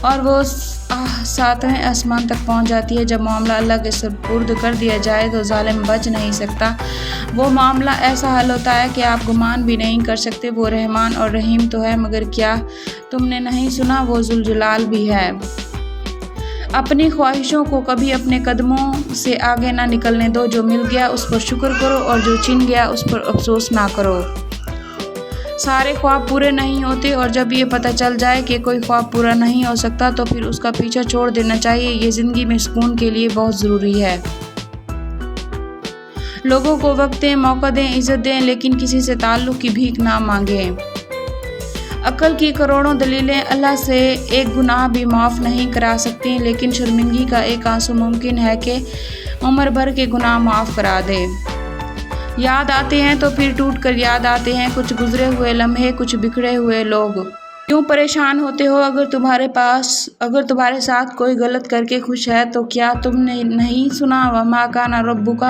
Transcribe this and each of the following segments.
اور وہ ساتویں آسمان تک پہنچ جاتی ہے۔ جب معاملہ اللہ کے سپرد کر دیا جائے تو ظالم بچ نہیں سکتا۔ وہ معاملہ ایسا حل ہوتا ہے کہ آپ گمان بھی نہیں کر سکتے۔ وہ رحمان اور رحیم تو ہے، مگر کیا تم نے نہیں سنا وہ ذوالجلال بھی ہے۔ اپنی خواہشوں کو کبھی اپنے قدموں سے آگے نہ نکلنے دو۔ جو مل گیا اس پر شکر کرو اور جو چھن گیا اس پر افسوس نہ کرو۔ سارے خواب پورے نہیں ہوتے، اور جب یہ پتہ چل جائے کہ کوئی خواب پورا نہیں ہو سکتا تو پھر اس کا پیچھا چھوڑ دینا چاہیے۔ یہ زندگی میں سکون کے لیے بہت ضروری ہے۔ لوگوں کو وقت دیں، موقع دیں، عزت دیں، لیکن کسی سے تعلق کی بھیک نہ مانگیں۔ عقل کی کروڑوں دلیلیں اللہ سے ایک گناہ بھی معاف نہیں کرا سکتی، لیکن شرمندگی کا ایک آنسو ممکن ہے کہ عمر بھر کے گناہ معاف کرا دے۔ یاد آتے ہیں تو پھر ٹوٹ کر یاد آتے ہیں، کچھ گزرے ہوئے لمحے، کچھ بکھرے ہوئے لوگ۔ کیوں پریشان ہوتے ہو؟ اگر تمہارے ساتھ کوئی غلط کر کے خوش ہے تو کیا تم نے نہیں سنا وَمَا كَانَ رَبُّكَ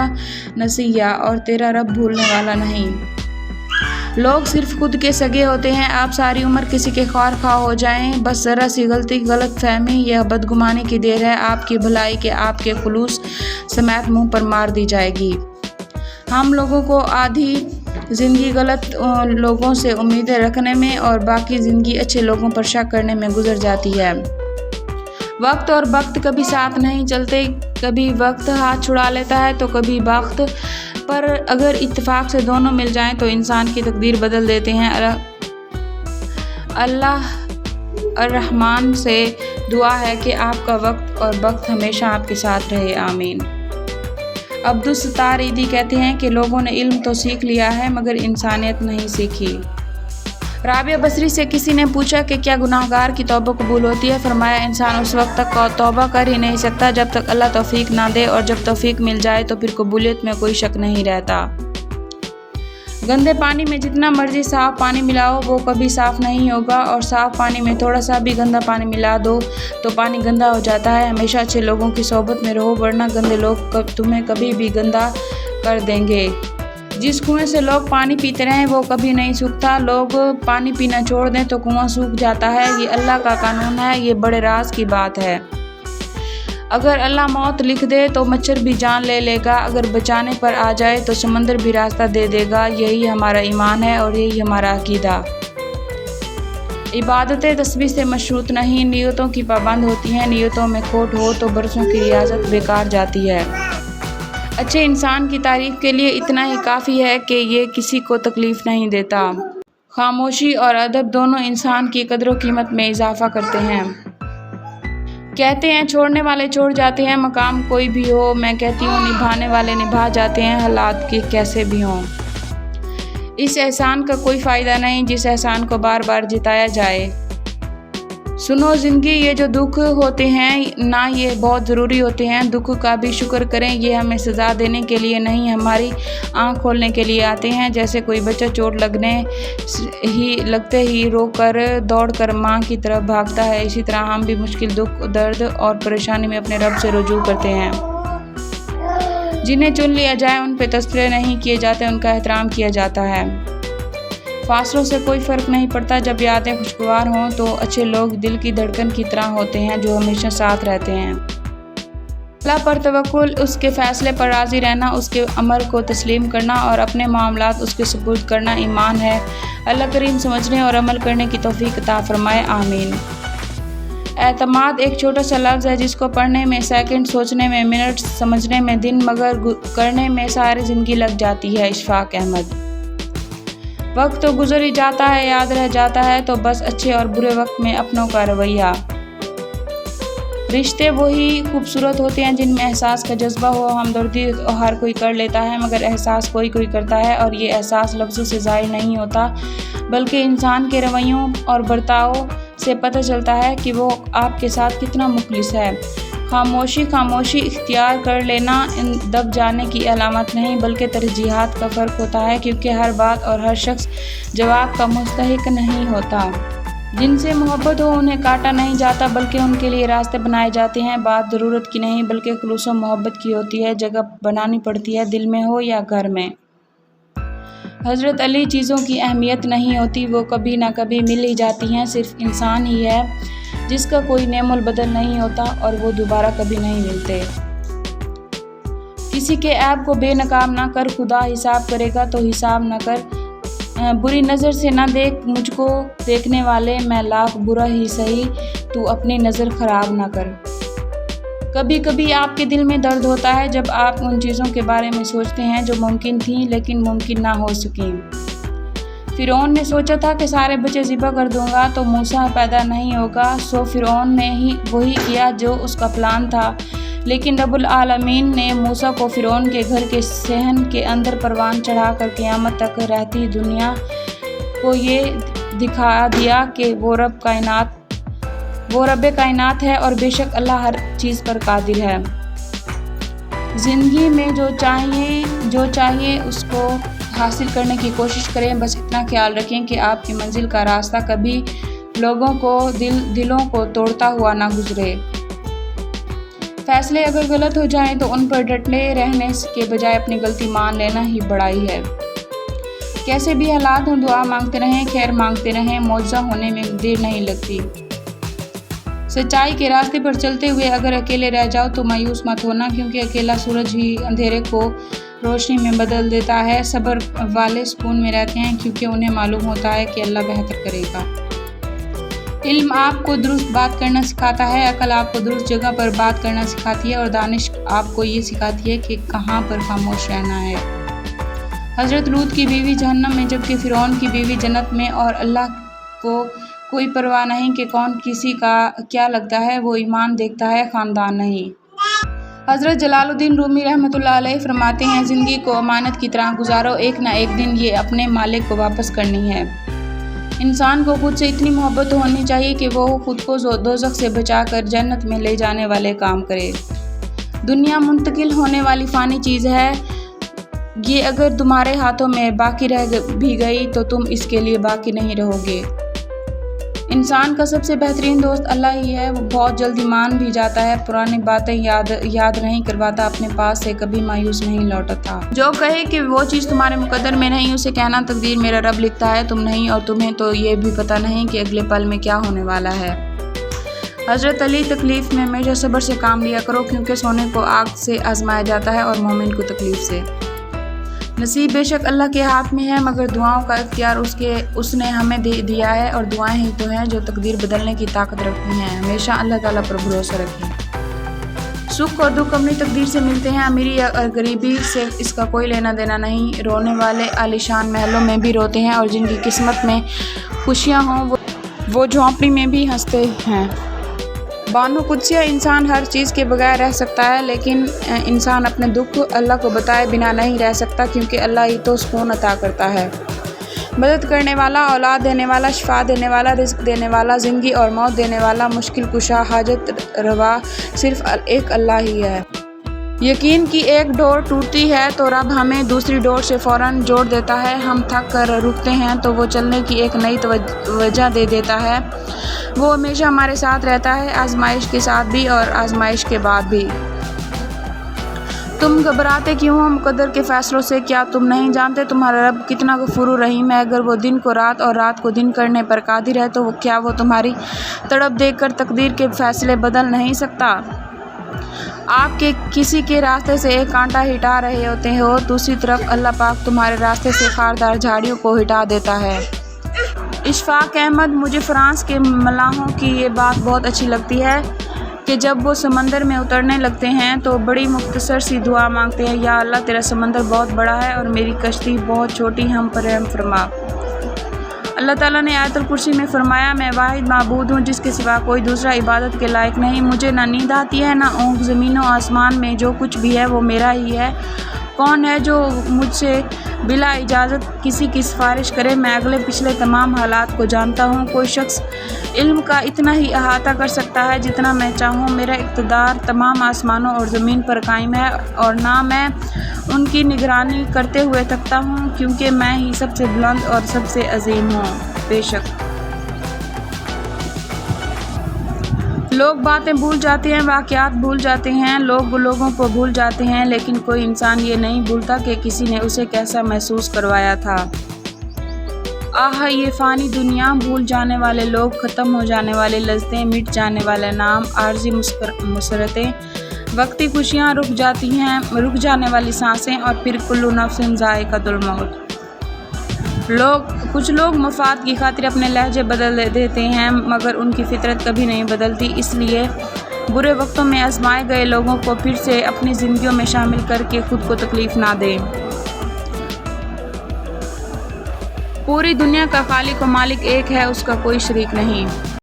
نَسِيًّا، اور تیرا رب بھولنے والا نہیں۔ لوگ صرف خود کے سگے ہوتے ہیں۔ آپ ساری عمر کسی کے خوار خواہ ہو جائیں، بس ذرا سی غلطی، غلط فہمی یا بدگمانی کی دیر ہے، آپ کی بھلائی کے، آپ کے خلوص سمیت منہ پر مار دی جائے گی۔ ہم لوگوں کو آدھی زندگی غلط لوگوں سے امیدیں رکھنے میں اور باقی زندگی اچھے لوگوں پر شک کرنے میں گزر جاتی ہے۔ وقت اور بخت کبھی ساتھ نہیں چلتے، کبھی وقت ہاتھ چھڑا لیتا ہے تو کبھی بخت، پر اگر اتفاق سے دونوں مل جائیں تو انسان کی تقدیر بدل دیتے ہیں۔ اللہ الرحمن سے دعا ہے کہ آپ کا وقت اور بخت ہمیشہ آپ کے ساتھ رہے، آمین۔ عبدالستار عیدی کہتے ہیں کہ لوگوں نے علم تو سیکھ لیا ہے مگر انسانیت نہیں سیکھی۔ رابعہ بصری سے کسی نے پوچھا کہ کیا گناہ گار کی توبہ قبول ہوتی ہے؟ فرمایا انسان اس وقت تک توبہ کر ہی نہیں سکتا جب تک اللہ توفیق نہ دے، اور جب توفیق مل جائے تو پھر قبولیت میں کوئی شک نہیں رہتا۔ گندے پانی میں جتنا مرضی صاف پانی ملاؤ وہ کبھی صاف نہیں ہوگا، اور صاف پانی میں تھوڑا سا بھی گندا پانی ملا دو تو پانی گندا ہو جاتا ہے۔ ہمیشہ اچھے لوگوں کی صحبت میں رہو، ورنہ گندے لوگ تمہیں کبھی بھی گندا کر دیں گے۔ جس کنویں سے لوگ پانی پیتے رہیں وہ کبھی نہیں سوکھتا، لوگ پانی پینا چھوڑ دیں تو کنواں سوکھ جاتا ہے۔ یہ اللہ کا قانون ہے، یہ بڑے راز کی بات ہے۔ اگر اللہ موت لکھ دے تو مچھر بھی جان لے لے گا، اگر بچانے پر آ جائے تو سمندر بھی راستہ دے دے گا۔ یہی ہمارا ایمان ہے اور یہی ہمارا عقیدہ۔ عبادتیں تسبیح سے مشروط نہیں، نیتوں کی پابند ہوتی ہیں۔ نیتوں میں کھوٹ ہو تو برسوں کی ریاضت بیکار جاتی ہے۔ اچھے انسان کی تعریف کے لیے اتنا ہی کافی ہے کہ یہ کسی کو تکلیف نہیں دیتا۔ خاموشی اور ادب دونوں انسان کی قدر و قیمت میں اضافہ کرتے ہیں۔ کہتے ہیں چھوڑنے والے چھوڑ جاتے ہیں، مقام کوئی بھی ہو۔ میں کہتی ہوں نبھانے والے نبھا جاتے ہیں، حالات کے کیسے بھی ہوں۔ اس احسان کا کوئی فائدہ نہیں جس احسان کو بار بار جتایا جائے۔ سنو زندگی، یہ جو دکھ ہوتے ہیں نہ یہ بہت ضروری ہوتے ہیں۔ دکھ کا بھی شکر کریں، یہ ہمیں سزا دینے کے لیے نہیں، ہماری آنکھ کھولنے کے لیے آتے ہیں۔ جیسے کوئی بچہ چوٹ لگتے ہی رو کر دوڑ کر ماں کی طرف بھاگتا ہے، اسی طرح ہم بھی مشکل، دکھ، درد اور پریشانی میں اپنے رب سے رجوع کرتے ہیں۔ جنہیں چن لیا جائے ان پہ تذکرے نہیں کیے جاتے، ان کا احترام کیا جاتا ہے۔ فاصلوں سے کوئی فرق نہیں پڑتا، جب یادیں خوشگوار ہوں تو اچھے لوگ دل کی دھڑکن کی طرح ہوتے ہیں جو ہمیشہ ساتھ رہتے ہیں۔ اللہ پر توکل، اس کے فیصلے پر راضی رہنا، اس کے امر کو تسلیم کرنا اور اپنے معاملات اس کے سپرد کرنا ایمان ہے۔ اللہ کریم سمجھنے اور عمل کرنے کی توفیق عطا فرمائے، آمین۔ اعتماد ایک چھوٹا سا لفظ ہے جس کو پڑھنے میں سیکنڈ، سوچنے میں منٹ، سمجھنے میں دن، مگر کرنے میں ساری زندگی لگ جاتی ہے۔ اشفاق احمد۔ وقت تو گزر ہی جاتا ہے، یاد رہ جاتا ہے تو بس اچھے اور برے وقت میں اپنوں کا رویہ۔ رشتے وہی خوبصورت ہوتے ہیں جن میں احساس کا جذبہ ہو۔ ہمدردی ہر کوئی کر لیتا ہے مگر احساس کوئی کوئی کرتا ہے، اور یہ احساس لفظوں سے ظاہر نہیں ہوتا بلکہ انسان کے رویوں اور برتاؤ سے پتہ چلتا ہے کہ وہ آپ کے ساتھ کتنا مخلص ہے۔ خاموشی اختیار کر لینا دب جانے کی علامت نہیں بلکہ ترجیحات کا فرق ہوتا ہے، کیونکہ ہر بات اور ہر شخص جواب کا مستحق نہیں ہوتا۔ جن سے محبت ہو انہیں کاٹا نہیں جاتا بلکہ ان کے لیے راستے بنائے جاتے ہیں۔ بات ضرورت کی نہیں بلکہ خلوص و محبت کی ہوتی ہے۔ جگہ بنانی پڑتی ہے، دل میں ہو یا گھر میں۔ حضرت علی چیزوں کی اہمیت نہیں ہوتی، وہ کبھی نہ کبھی مل ہی جاتی ہیں، صرف انسان ہی ہے جس کا کوئی نعم البدل نہیں ہوتا اور وہ دوبارہ کبھی نہیں ملتے۔ کسی کے عیب کو بے نقاب نہ کر، خدا حساب کرے گا تو حساب نہ کر۔ بری نظر سے نہ دیکھ مجھ کو، دیکھنے والے میں لاکھ برا ہی سہی، تو اپنی نظر خراب نہ کر۔ کبھی کبھی آپ کے دل میں درد ہوتا ہے جب آپ ان چیزوں کے بارے میں سوچتے ہیں جو ممکن تھیں لیکن ممکن نہ ہو سکیں۔ فرعون نے سوچا تھا کہ سارے بچے ذبح کر دوں گا تو موسیٰ پیدا نہیں ہوگا، سو فرعون نے ہی وہی کیا جو اس کا پلان تھا، لیکن رب العالمین نے موسیٰ کو فرعون کے گھر کے صحن کے اندر پروان چڑھا کر قیامت تک رہتی دنیا کو یہ دکھا دیا کہ وہ رب کائنات ہے اور بے شک اللہ ہر چیز پر قادر ہے۔ زندگی میں جو چاہیے اس کو حاصل کرنے کی کوشش کریں، بس اتنا خیال رکھیں کہ آپ کی منزل کا راستہ کبھی لوگوں کو دلوں کو توڑتا ہوا نہ گزرے۔ فیصلے اگر غلط ہو جائیں تو ان پر ڈٹے رہنے کے بجائے اپنی غلطی مان لینا ہی بڑائی ہے۔ کیسے بھی حالات ہوں، دعا مانگتے رہیں، خیر مانگتے رہیں، معجزہ ہونے میں دیر نہیں لگتی۔ سچائی کے راستے پر چلتے ہوئے اگر اکیلے رہ جاؤ تو مایوس مت ہونا، کیونکہ اکیلا سورج ہی اندھیرے کو روشنی میں بدل دیتا ہے۔ صبر والے سکون میں رہتے ہیں کیونکہ انہیں معلوم ہوتا ہے کہ اللہ بہتر کرے گا۔ علم آپ کو درست بات کرنا سکھاتا ہے، عقل آپ کو درست جگہ پر بات کرنا سکھاتی ہے، اور دانش آپ کو یہ سکھاتی ہے کہ کہاں پر خاموش رہنا ہے۔ حضرت لوط کی بیوی جہنم میں جبکہ فرعون کی بیوی جنت میں، اور اللہ کو کوئی پرواہ نہیں کہ کون کسی کا کیا لگتا ہے، وہ ایمان دیکھتا ہے، خاندان نہیں۔ حضرت جلال الدین رومی رحمۃ اللہ علیہ فرماتے ہیں، زندگی کو امانت کی طرح گزارو، ایک نہ ایک دن یہ اپنے مالک کو واپس کرنی ہے۔ انسان کو خود سے اتنی محبت ہونی چاہیے کہ وہ خود کو دوزخ سے بچا کر جنت میں لے جانے والے کام کرے۔ دنیا منتقل ہونے والی فانی چیز ہے، یہ اگر تمہارے ہاتھوں میں باقی رہ بھی گئی تو تم اس کے لیے باقی نہیں رہو گے۔ انسان کا سب سے بہترین دوست اللہ ہی ہے، وہ بہت جلدی مان بھی جاتا ہے، پرانی باتیں یاد نہیں کرواتا، اپنے پاس سے کبھی مایوس نہیں لوٹتا۔ جو کہے کہ وہ چیز تمہارے مقدر میں نہیں، اسے کہنا تقدیر میرا رب لکھتا ہے، تم نہیں، اور تمہیں تو یہ بھی پتہ نہیں کہ اگلے پل میں کیا ہونے والا ہے۔ حضرت علی تکلیف میں ہمیشہ صبر سے کام لیا کرو، کیونکہ سونے کو آگ سے آزمایا جاتا ہے اور مومن کو تکلیف سے۔ نصیب بے شک اللہ کے ہاتھ میں ہے، مگر دعاؤں کا اختیار اس نے ہمیں دیا ہے، اور دعائیں ہی تو ہیں جو تقدیر بدلنے کی طاقت رکھتی ہیں۔ ہمیشہ اللہ تعالیٰ پر بھروسہ رکھیں۔ سکھ اور دکھ اپنی تقدیر سے ملتے ہیں، امیری اور غریبی سے اس کا کوئی لینا دینا نہیں۔ رونے والے عالیشان محلوں میں بھی روتے ہیں، اور جن کی قسمت میں خوشیاں ہوں وہ جھونپڑی میں بھی ہنستے ہیں۔ بانو قدسیہ، انسان ہر چیز کے بغیر رہ سکتا ہے، لیکن انسان اپنے دکھ اللہ کو بتائے بنا نہیں رہ سکتا، کیونکہ اللہ ہی تو سکون عطا کرتا ہے۔ مدد کرنے والا، اولاد دینے والا، شفا دینے والا، رزق دینے والا، زندگی اور موت دینے والا، مشکل کشا، حاجت روا صرف ایک اللہ ہی ہے۔ یقین کی ایک ڈور ٹوٹتی ہے تو رب ہمیں دوسری ڈور سے فوراً جوڑ دیتا ہے۔ ہم تھک کر رکتے ہیں تو وہ چلنے کی ایک نئی وجہ دے دیتا ہے۔ وہ ہمیشہ ہمارے ساتھ رہتا ہے، آزمائش کے ساتھ بھی اور آزمائش کے بعد بھی۔ تم گھبراتے کیوں ہو مقدر کے فیصلوں سے؟ کیا تم نہیں جانتے تمہارا رب کتنا غفور و رحیم ہے؟ اگر وہ دن کو رات اور رات کو دن کرنے پر قادر ہے تو کیا وہ تمہاری تڑپ دیکھ کر تقدیر کے فیصلے بدل نہیں سکتا؟ آپ کے کسی کے راستے سے ایک کانٹا ہٹا رہے ہوتے ہو، دوسری طرف اللہ پاک تمہارے راستے سے خاردار جھاڑیوں کو ہٹا دیتا ہے۔ اشفاق احمد، مجھے فرانس کے ملاحوں کی یہ بات بہت اچھی لگتی ہے کہ جب وہ سمندر میں اترنے لگتے ہیں تو بڑی مختصر سی دعا مانگتے ہیں، یا اللہ تیرا سمندر بہت بڑا ہے اور میری کشتی بہت چھوٹی، ہم پر رحم فرما۔ اللہ تعالیٰ نے آیت الکرسی میں فرمایا، میں واحد معبود ہوں جس کے سوا کوئی دوسرا عبادت کے لائق نہیں، مجھے نہ نیند آتی ہے نہ اونگ، زمین و آسمان میں جو کچھ بھی ہے وہ میرا ہی ہے۔ کون ہے جو مجھ سے بلا اجازت کسی کی سفارش کرے؟ میں اگلے پچھلے تمام حالات کو جانتا ہوں۔ کوئی شخص علم کا اتنا ہی احاطہ کر سکتا ہے جتنا میں چاہوں۔ میرا اقتدار تمام آسمانوں اور زمین پر قائم ہے، اور نہ میں ان کی نگرانی کرتے ہوئے تھکتا ہوں، کیونکہ میں ہی سب سے بلند اور سب سے عظیم ہوں۔ بے شک لوگ باتیں بھول جاتے ہیں، واقعات بھول جاتے ہیں، لوگ لوگوں کو بھول جاتے ہیں، لیکن کوئی انسان یہ نہیں بھولتا کہ کسی نے اسے کیسا محسوس کروایا تھا۔ آہ یہ فانی دنیا، بھول جانے والے لوگ، ختم ہو جانے والی لذتیں، مٹ جانے والے نام، عارضی مسرتیں، وقتی خوشیاں، رک جانے والی سانسیں، اور پھر کلو نفس ذائقۃ الموت۔ کچھ لوگ مفاد کی خاطر اپنے لہجے بدل دیتے ہیں مگر ان کی فطرت کبھی نہیں بدلتی، اس لیے برے وقتوں میں آزمائے گئے لوگوں کو پھر سے اپنی زندگیوں میں شامل کر کے خود کو تکلیف نہ دیں۔ پوری دنیا کا خالق و مالک ایک ہے، اس کا کوئی شریک نہیں۔